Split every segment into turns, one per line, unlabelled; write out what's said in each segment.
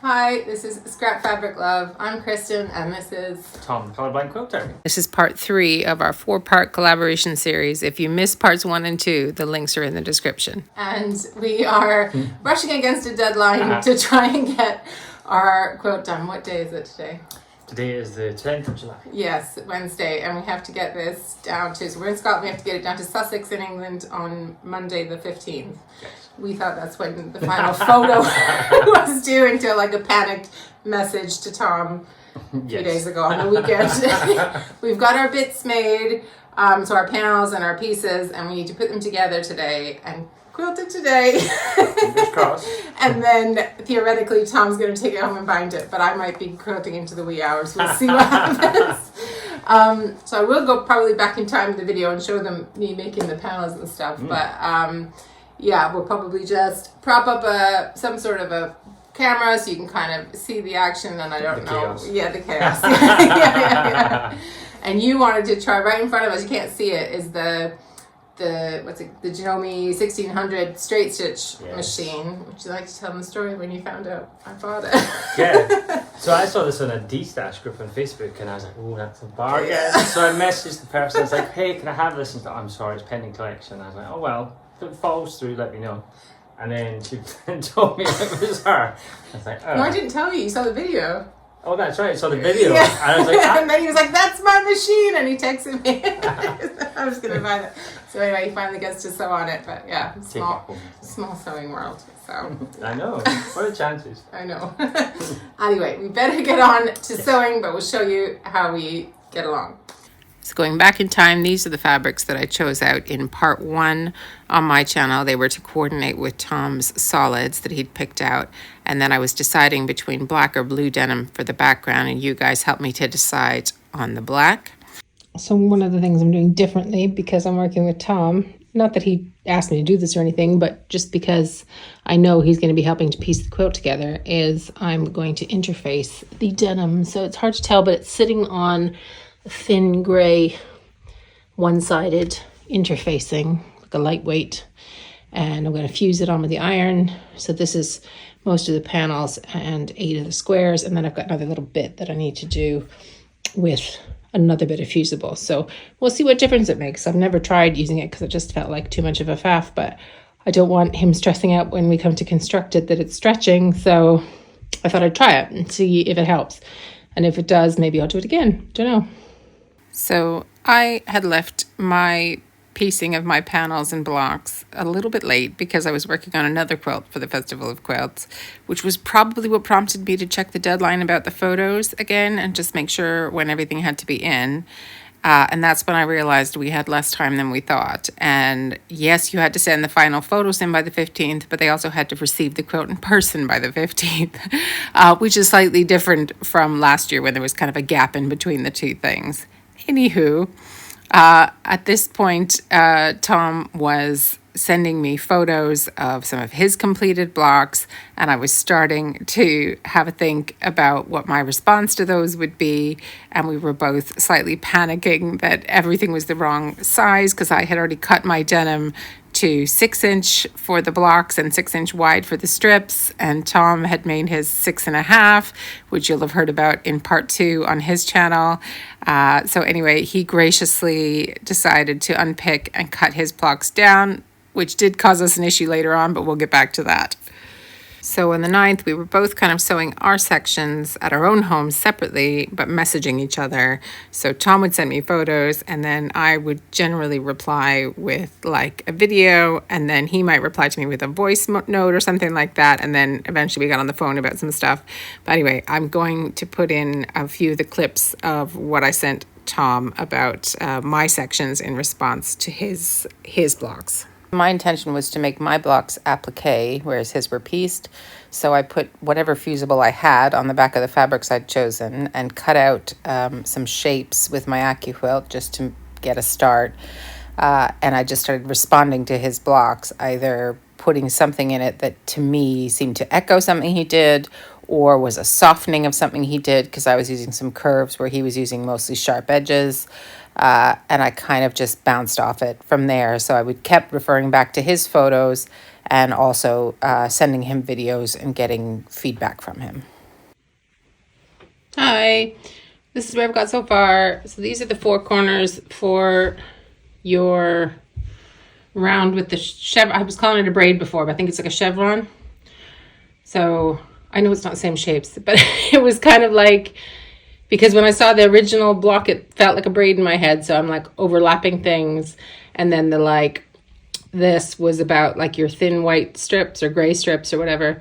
Hi, this is Scrap Fabric Love. I'm Kristen, and this is
Tom, Colorblind Quilter.
This is part 3 of our 4-part collaboration series. If you missed parts 1 and 2, the links are in the description.
And we are rushing against a deadline to try and get our quilt done. What day is it today?
Today is the 10th of July.
Yes, Wednesday, and we have to get this down to, so we're in Scotland, we have to get it down to Sussex in England on Monday the 15th.
Yes.
We thought that's when the final photo was due until like a panicked message to Tom a few days ago on the weekend. We've got our bits made, so our panels and our pieces, and we need to put them together today and quilt it today.
Fingers crossed.
And then theoretically Tom's going to take it home and bind it, but I might be quilting into the wee hours. We'll see what happens. So I will go probably back in time in the video and show them me making the panels and stuff, but yeah, we'll probably just prop up some sort of a camera so you can kind of see the action, and I don't know.
Chaos.
Yeah, the chaos. yeah. And you wanted to try right in front of us, you can't see it, is the Janome 1600 straight stitch machine. Would you like to tell them the story when you found out I bought it?
Yeah. So I saw this on a D-Stash group on Facebook, and I was like, oh, that's a bargain. So I messaged the person. I was like, hey, can I have this? And she said, I'm sorry, it's pending collection. I was like, oh, well, if it falls through, let me know. And then she told me it was her. I was like, oh.
No, I didn't tell you. You saw the video.
Oh, that's right. I saw the video.
Yeah.
And I was like,
and then he was like, that's my machine. And he texted me. I was going to buy that. So anyway, he finally gets to sew on it. But yeah, small sewing world. So
I know. What are the chances?
I know. Anyway, we better get on to sewing, but we'll show you how we get along.
So going back in time, these are the fabrics that I chose out in part 1 on my channel. They were to coordinate with Tom's solids that he'd picked out. And then I was deciding between black or blue denim for the background, and you guys helped me to decide on the black. So one of the things I'm doing differently, because I'm working with Tom, not that he asked me to do this or anything, but just because I know he's going to be helping to piece the quilt together, is I'm going to interface the denim. So it's hard to tell, but it's sitting on thin gray one-sided interfacing, like a lightweight, and I'm going to fuse it on with the iron. So this is most of the panels and 8 of the squares, and then I've got another little bit that I need to do with another bit of fusible. So we'll see what difference it makes. I've never tried using it because it just felt like too much of a faff, but I don't want him stressing out when we come to construct it that it's stretching, so I thought I'd try it and see if it helps. And if it does, maybe I'll do it again. Don't know. So I had left my piecing of my panels and blocks a little bit late because I was working on another quilt for the Festival of Quilts, which was probably what prompted me to check the deadline about the photos again and just make sure when everything had to be in. And that's when I realized we had less time than we thought. And yes, you had to send the final photos in by the 15th, but they also had to receive the quilt in person by the 15th, which is slightly different from last year when there was kind of a gap in between the two things. Anywho, at this point, Tom was sending me photos of some of his completed blocks, and I was starting to have a think about what my response to those would be, and we were both slightly panicking that everything was the wrong size because I had already cut my denim to 6-inch for the blocks and 6-inch wide for the strips, and Tom had made his 6.5, which you'll have heard about in part 2 on his channel. So anyway, he graciously decided to unpick and cut his blocks down, which did cause us an issue later on, but we'll get back to that. So on the 9th, we were both kind of sewing our sections at our own homes separately, but messaging each other. So Tom would send me photos, and then I would generally reply with like a video, and then he might reply to me with a voice note or something like that. And then eventually we got on the phone about some stuff. But anyway, I'm going to put in a few of the clips of what I sent Tom about my sections in response to his blocks. My intention was to make my blocks applique, whereas his were pieced. So I put whatever fusible I had on the back of the fabrics I'd chosen and cut out some shapes with my AccuQuilt just to get a start. And I just started responding to his blocks, either putting something in it that to me seemed to echo something he did, or was a softening of something he did, because I was using some curves where he was using mostly sharp edges. And I kind of just bounced off it from there. So I would kept referring back to his photos and also sending him videos and getting feedback from him. Hi, this is where I've got so far. So these are the four corners for your round with the chevron. I was calling it a braid before, but I think it's like a chevron. So I know it's not the same shapes, but it was kind of like, because when I saw the original block, it felt like a braid in my head. So I'm like overlapping things. And then the like, this was about like your thin white strips or gray strips or whatever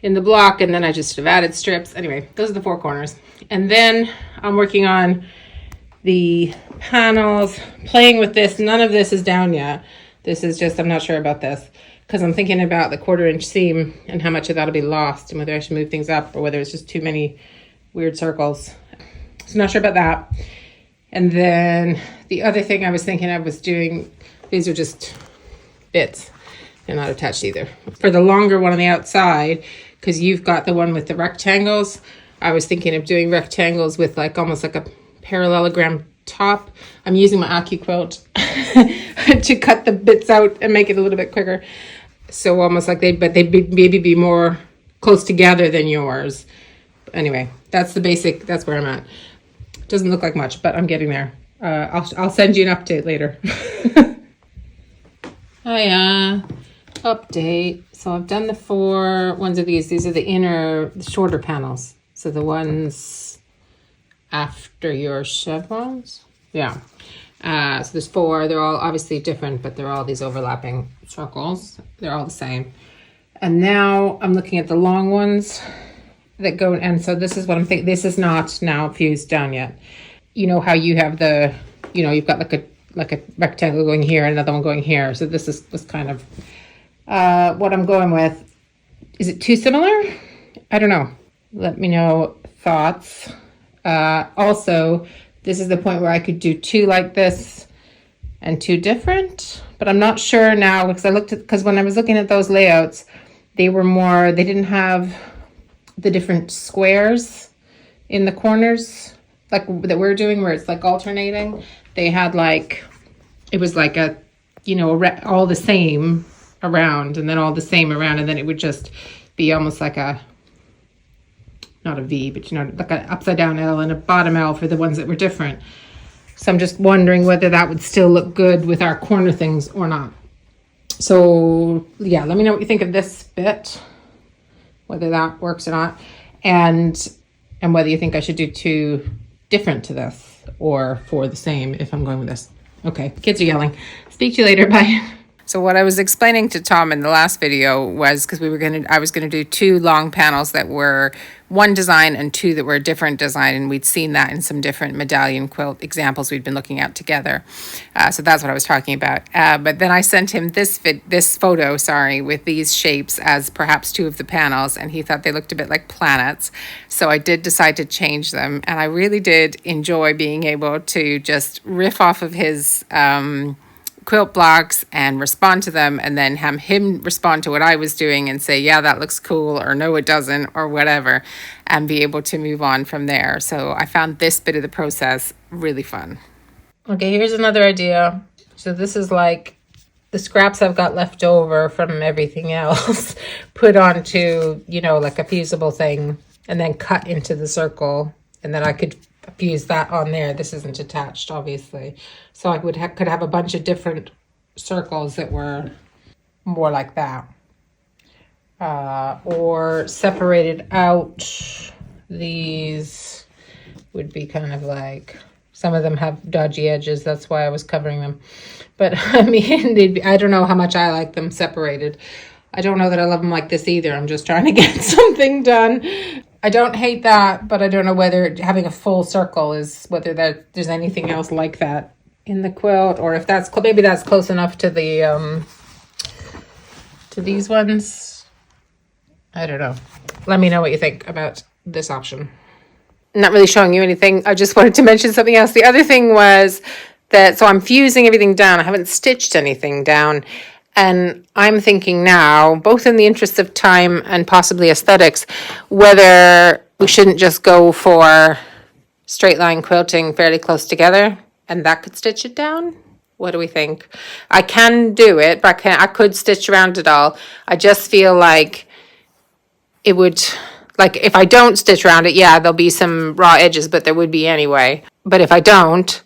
in the block. And then I just have added strips. Anyway, those are the four corners. And then I'm working on the panels, playing with this. None of this is down yet. This is just, I'm not sure about this because I'm thinking about the 1/4 inch seam and how much of that'll be lost and whether I should move things up or whether it's just too many weird circles. So not sure about that. And then the other thing I was thinking of was doing, these are just bits. They're not attached either. For the longer one on the outside, because you've got the one with the rectangles, I was thinking of doing rectangles with like almost like a parallelogram top. I'm using my Quilt to cut the bits out and make it a little bit quicker. So almost like they'd maybe be more close together than yours. Anyway, that's the basic, that's where I'm at. Doesn't look like much, but I'm getting there. I'll send you an update later. Hiya, update. So I've done the 4 ones of these. These are the inner, the shorter panels. So the ones after your chevrons. Yeah. So there's 4. They're all obviously different, but they're all these overlapping circles. They're all the same. And now I'm looking at the long ones that go, and so this is what I'm thinking. This is not now fused down yet. You know how you have the, you know, you've got like a rectangle going here and another one going here. So this is kind of what I'm going with. Is it too similar? I don't know. Let me know thoughts. Also, this is the point where I could do 2 like this and 2 different, but I'm not sure now because when I was looking at those layouts, they didn't have the different squares in the corners like that we're doing where it's like alternating. They had like, it was like a, you know, all the same around and then all the same around, and then it would just be almost like a, not a V, but you know, like an upside down L and a bottom L for the ones that were different. So I'm just wondering whether that would still look good with our corner things or not. So yeah, let me know what you think of this bit, whether that works or not, and whether you think I should do 2 different to this or 4 the same if I'm going with this. Okay, kids are yelling. Speak to you later. Bye. So what I was explaining to Tom in the last video was because I was gonna do 2 long panels that were one design and 2 that were a different design, and we'd seen that in some different medallion quilt examples we'd been looking at together. So that's what I was talking about. But then I sent him this photo, with these shapes as perhaps 2 of the panels, and he thought they looked a bit like planets. So I did decide to change them, and I really did enjoy being able to just riff off of his quilt blocks and respond to them, and then have him respond to what I was doing and say, yeah, that looks cool, or no, it doesn't, or whatever, and be able to move on from there. So I found this bit of the process really fun. Okay, here's another idea. So this is like the scraps I've got left over from everything else put onto, you know, like a fusible thing, and then cut into the circle, and then I could fuse that on there. This isn't attached, obviously. So I could have a bunch of different circles that were more like that. Or separated out, these would be kind of like, some of them have dodgy edges. That's why I was covering them. But I mean, I don't know how much I like them separated. I don't know that I love them like this either. I'm just trying to get something done. I don't hate that, but I don't know whether having a full circle is, whether there's anything else like that in the quilt, or if that's, maybe that's close enough to the, to these ones. I don't know. Let me know what you think about this option. Not really showing you anything. I just wanted to mention something else. The other thing was that, so I'm fusing everything down. I haven't stitched anything down. And I'm thinking now, both in the interest of time and possibly aesthetics, whether we shouldn't just go for straight line quilting fairly close together, and that could stitch it down. What do we think? I can do it, but I could stitch around it all. I just feel like it would Like if I don't stitch around it, yeah, there'll be some raw edges, but there would be anyway. But if I don't,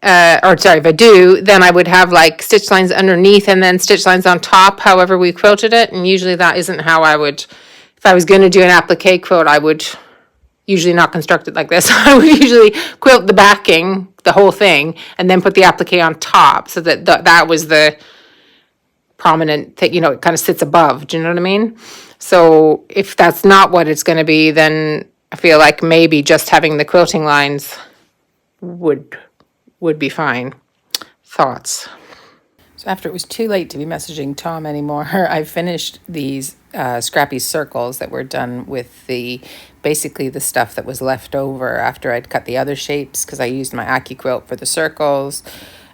or sorry, if I do, then I would have like stitch lines underneath and then stitch lines on top, however we quilted it. And usually that isn't how I would, if I was going to do an applique quilt, I would usually not construct it like this. I would usually quilt the backing, the whole thing, and then put the applique on top so that that was the prominent thing, you know, it kind of sits above. Do you know what I mean? So if that's not what it's going to be, then I feel like maybe just having the quilting lines would be fine. Thoughts? So after it was too late to be messaging Tom anymore, I finished these scrappy circles that were done with basically the stuff that was left over after I'd cut the other shapes, because I used my AccuQuilt for the circles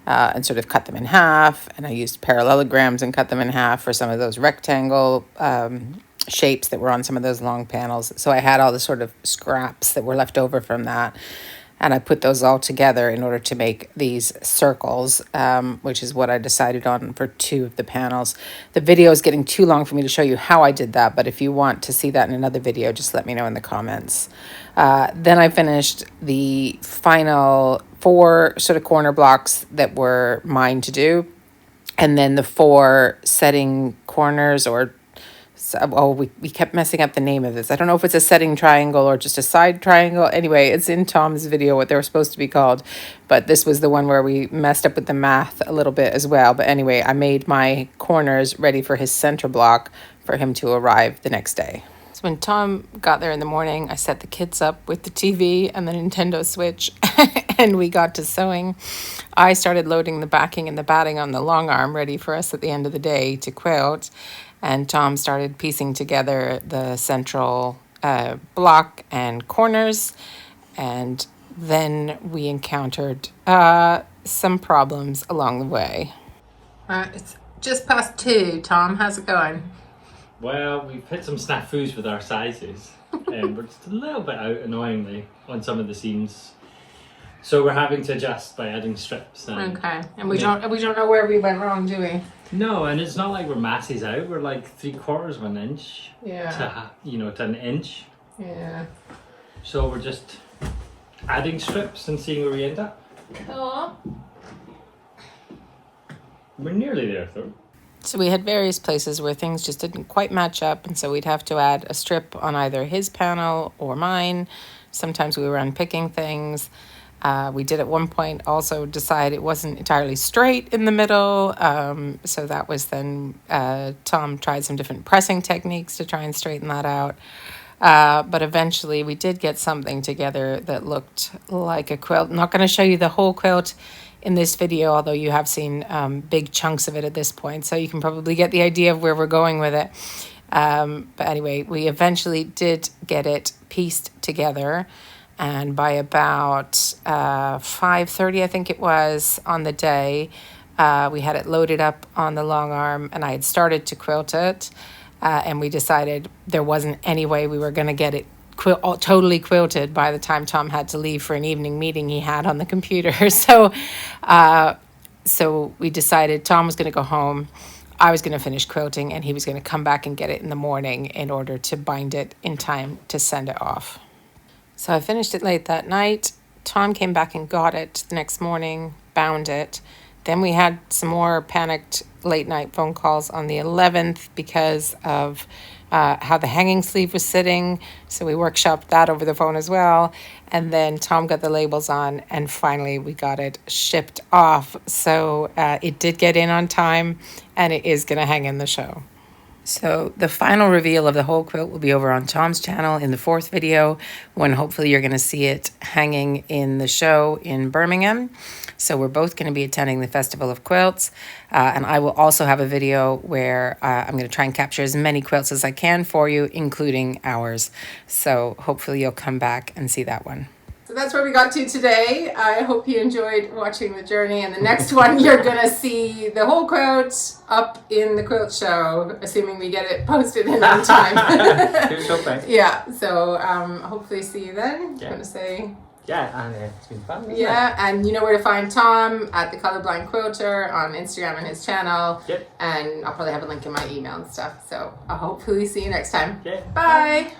and sort of cut them in half, and I used parallelograms and cut them in half for some of those rectangle shapes that were on some of those long panels. So I had all the sort of scraps that were left over from that. And I put those all together in order to make these circles, which is what I decided on for 2 of the panels. The video is getting too long for me to show you how I did that, but if you want to see that in another video, just let me know in the comments. Then I finished the final 4 sort of corner blocks that were mine to do. And then the 4 setting corners, or we kept messing up the name of this. I don't know if it's a setting triangle or just a side triangle. Anyway, it's in Tom's video what they were supposed to be called, but this was the one where we messed up with the math a little bit as well. But anyway, I made my corners ready for his center block for him to arrive the next day. So when Tom got there in the morning, I set the kids up with the TV and the Nintendo Switch, and we got to sewing. I started loading the backing and the batting on the long arm ready for us at the end of the day to quilt. And Tom started piecing together the central block and corners. And then we encountered some problems along the way. It's just past 2, Tom. How's it going?
Well, we've hit some snafus with our sizes. We're just a little bit out, annoyingly, on some of the seams. So we're having to adjust by adding strips.
Okay. And we don't know where we went wrong, do we?
No, and it's not like we're masses out. We're like 3/4 of an inch
Yeah.
to an inch.
Yeah.
So we're just adding strips and seeing where we end up.
Cool.
We're nearly there, though.
So we had various places where things just didn't quite match up, and so we'd have to add a strip on either his panel or mine. Sometimes we were unpicking things. We did at one point also decide it wasn't entirely straight in the middle. So that was then, Tom tried some different pressing techniques to try and straighten that out. But eventually we did get something together that looked like a quilt. I'm not going to show you the whole quilt in this video, although you have seen big chunks of it at this point. So you can probably get the idea of where we're going with it. But anyway, we eventually did get it pieced together. And by about 5:30, I think it was, on the day, we had it loaded up on the long arm, and I had started to quilt it. And we decided there wasn't any way we were going to get it totally quilted by the time Tom had to leave for an evening meeting he had on the computer. So we decided Tom was going to go home. I was going to finish quilting, and he was going to come back and get it in the morning in order to bind it in time to send it off. So I finished it late that night. Tom came back and got it the next morning, bound it. Then we had some more panicked late night phone calls on the 11th because of how the hanging sleeve was sitting. So we workshopped that over the phone as well. And then Tom got the labels on, and finally we got it shipped off. So it did get in on time, and it is going to hang in the show. So the final reveal of the whole quilt will be over on Tom's channel in the 4th video, when hopefully you're going to see it hanging in the show in Birmingham. So we're both going to be attending the Festival of Quilts. And I will also have a video where I'm going to try and capture as many quilts as I can for you, including ours. So hopefully you'll come back and see that one. So that's where we got to today. I hope you enjoyed watching the journey. And the next one, you're going to see the whole quilt up in the quilt show, assuming we get it posted in on time.
Here's hoping.
Yeah, so hopefully see you then.
Yeah.
I'm going to say...
Yeah, and it's been fun.
Yeah, and you know where to find Tom at the Colorblind Quilter on Instagram and his channel.
Yep.
And I'll probably have a link in my email and stuff. So I'll hopefully see you next time.
Yeah.
Bye.